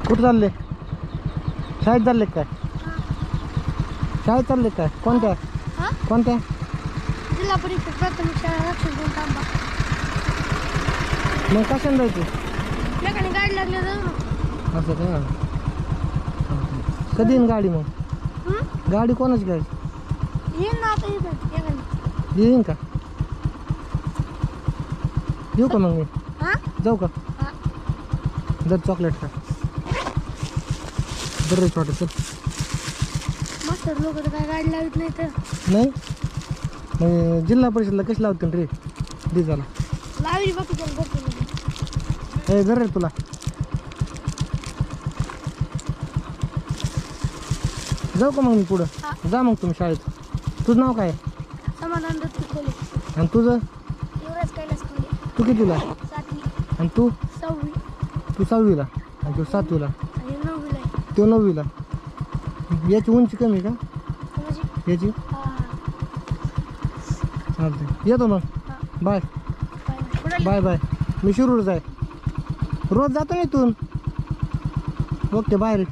कुठं चालले? शाळेत चालले काय? शाळेत चालले काय? कोणत्या कोणत्या? जिल्हा परिषद प्राथमिक शाळा लक्ष्मीपूर तांबा. मग कशाने जायचं? आपल्याकडे गाडी लागली जाऊ ना. असं का? कधी येईन गाडी? मग गाडी कोणाची घ्यायची? येईन ना आता येईन का? येऊ का मग मी? जाऊ का? जर चॉकलेट का बरं छोटं चल. मास्तर लोक तर काय गाडी लावत नाही तर. नाही मग जिल्हा परिषदला कशी लावते रे डिझाला? लावली बाकी त्याला बघतो. हे जर रे तुला जाऊ का मग मी पुढं? जा मग तुम्ही शाळेत. तुझं नाव काय? समाधान दत्त खोले. आणि तुझं? युवराज कैलास खोले. तू कितीला? 7वी. आणि तू? 6वी. तू 6वीला आणि तू 7वीला. आणि 9वीला आहे. तो 9वीला. याची उंची कमी का म्हणजे याची? चालते येतो मग. Bye bye bye. मी शिरूर जाय रोज जातो ना इथून. ओके बाय रे.